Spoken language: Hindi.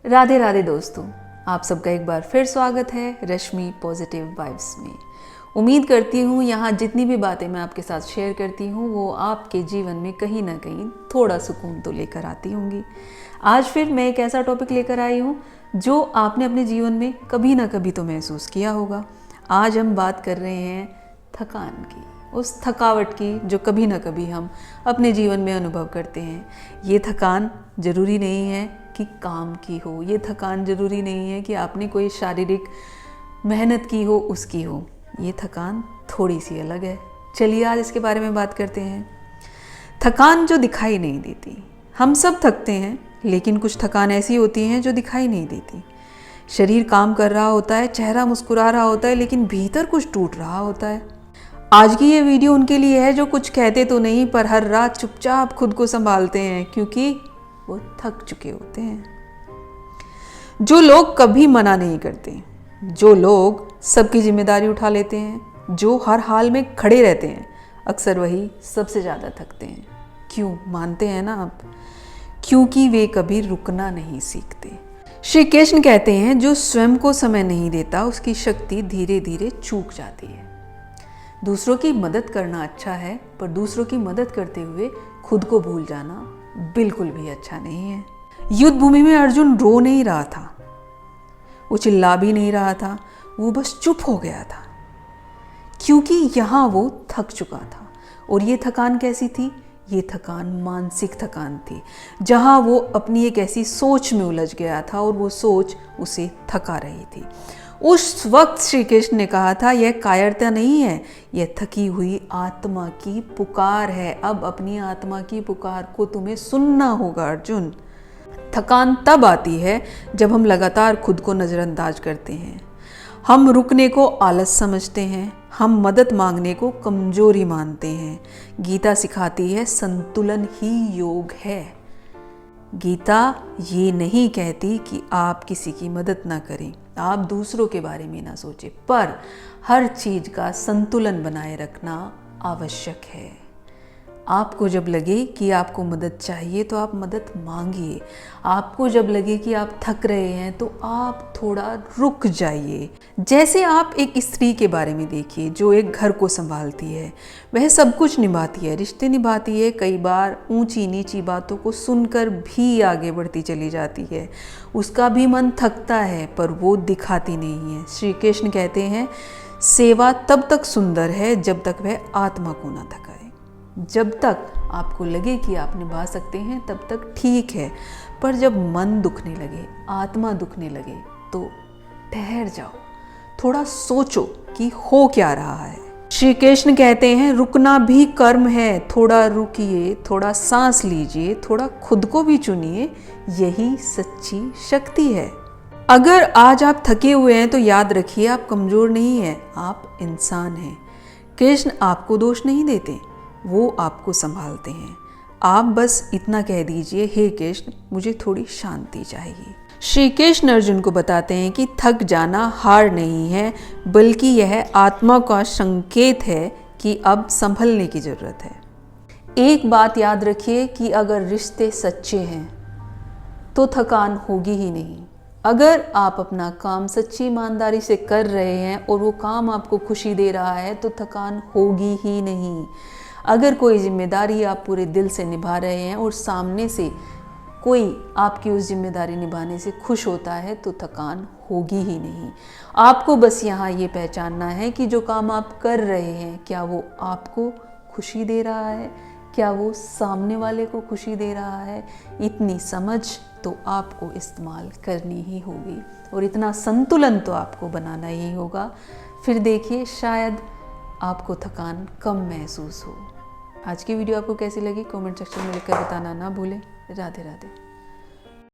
राधे राधे दोस्तों, आप सबका एक बार फिर स्वागत है रश्मि पॉजिटिव वाइब्स में। उम्मीद करती हूँ यहाँ जितनी भी बातें मैं आपके साथ शेयर करती हूँ वो आपके जीवन में कहीं ना कहीं थोड़ा सुकून तो लेकर आती होंगी। आज फिर मैं एक ऐसा टॉपिक लेकर आई हूँ जो आपने अपने जीवन में कभी ना कभी तो महसूस किया होगा। आज हम बात कर रहे हैं थकान की, उस थकावट की जो कभी ना कभी हम अपने जीवन में अनुभव करते हैं। ये थकान ज़रूरी नहीं है कि काम की हो, ये थकान ज़रूरी नहीं है कि आपने कोई शारीरिक मेहनत की हो उसकी हो, ये थकान थोड़ी सी अलग है। चलिए आज इसके बारे में बात करते हैं। थकान जो दिखाई नहीं देती, हम सब थकते हैं, लेकिन कुछ थकान ऐसी होती हैं जो दिखाई नहीं देती। शरीर काम कर रहा होता है, चेहरा मुस्कुरा रहा होता है, लेकिन भीतर कुछ टूट रहा होता है। आज की ये वीडियो उनके लिए है जो कुछ कहते तो नहीं पर हर रात चुपचाप खुद को संभालते हैं क्योंकि वो थक चुके होते हैं। जो लोग कभी मना नहीं करते, जो लोग सबकी जिम्मेदारी उठा लेते हैं, जो हर हाल में खड़े रहते हैं, अक्सर वही सबसे ज़्यादा थकते हैं। क्यों मानते हैं ना आप? क्योंकि वे कभी रुकना नहीं सीखते। श्री कृष्ण कहते हैं जो स्वयं को समय नहीं देता उसकी शक्ति धीरे धीरे चूक जाती है। दूसरों की मदद करना अच्छा है, पर दूसरों की मदद करते हुए खुद को भूल जाना बिल्कुल भी अच्छा नहीं है। युद्ध भूमि में अर्जुन रो नहीं रहा था, वो चिल्ला भी नहीं रहा था, वो बस चुप हो गया था क्योंकि यहाँ वो थक चुका था। और ये थकान कैसी थी? ये थकान मानसिक थकान थी, जहाँ वो अपनी एक ऐसी सोच में उलझ गया था और वो सोच उसे थका रही थी। उस वक्त श्री कृष्ण ने कहा था यह कायरता नहीं है, यह थकी हुई आत्मा की पुकार है। अब अपनी आत्मा की पुकार को तुम्हें सुनना होगा अर्जुन। थकान तब आती है जब हम लगातार खुद को नज़रअंदाज करते हैं। हम रुकने को आलस समझते हैं, हम मदद मांगने को कमजोरी मानते हैं। गीता सिखाती है संतुलन ही योग है। गीता ये नहीं कहती कि आप किसी की मदद ना करें, आप दूसरों के बारे में ना सोचें, पर हर चीज़ का संतुलन बनाए रखना आवश्यक है। आपको जब लगे कि आपको मदद चाहिए तो आप मदद मांगिए। आपको जब लगे कि आप थक रहे हैं तो आप थोड़ा रुक जाइए। जैसे आप एक स्त्री के बारे में देखिए जो एक घर को संभालती है, वह सब कुछ निभाती है, रिश्ते निभाती है, कई बार ऊंची नीची बातों को सुनकर भी आगे बढ़ती चली जाती है। उसका भी मन थकता है पर वो दिखाती नहीं है। श्री कृष्ण कहते हैं सेवा तब तक सुंदर है जब तक वह आत्मा को ना थकाए। जब तक आपको लगे कि आप निभा सकते हैं तब तक ठीक है, पर जब मन दुखने लगे, आत्मा दुखने लगे तो ठहर जाओ, थोड़ा सोचो कि हो क्या रहा है। श्री कृष्ण कहते हैं रुकना भी कर्म है, थोड़ा रुकिए, थोड़ा सांस लीजिए, थोड़ा खुद को भी चुनिए, यही सच्ची शक्ति है। अगर आज आप थके हुए हैं तो याद रखिए आप कमजोर नहीं हैं, आप इंसान हैं। कृष्ण आपको दोष नहीं देते, वो आपको संभालते हैं। आप बस इतना कह दीजिए हे कृष्ण मुझे थोड़ी शांति चाहिए। श्री कृष्ण अर्जुन को बताते हैं कि थक जाना हार नहीं है, बल्कि यह आत्मा का संकेत है कि अब संभलने की जरूरत है। एक बात याद रखिए कि अगर रिश्ते सच्चे हैं तो थकान होगी ही नहीं। अगर आप अपना काम सच्ची ईमानदारी से कर रहे हैं और वो काम आपको खुशी दे रहा है तो थकान होगी ही नहीं। अगर कोई जिम्मेदारी आप पूरे दिल से निभा रहे हैं और सामने से कोई आपकी उस जिम्मेदारी निभाने से खुश होता है तो थकान होगी ही नहीं। आपको बस यहाँ ये पहचानना है कि जो काम आप कर रहे हैं क्या वो आपको खुशी दे रहा है, क्या वो सामने वाले को खुशी दे रहा है। इतनी समझ तो आपको इस्तेमाल करनी ही होगी और इतना संतुलन तो आपको बनाना ही होगा। फिर देखिए शायद आपको थकान कम महसूस हो। आज की वीडियो आपको कैसी लगी कमेंट सेक्शन में लिखकर बताना ना भूलें। राधे राधे।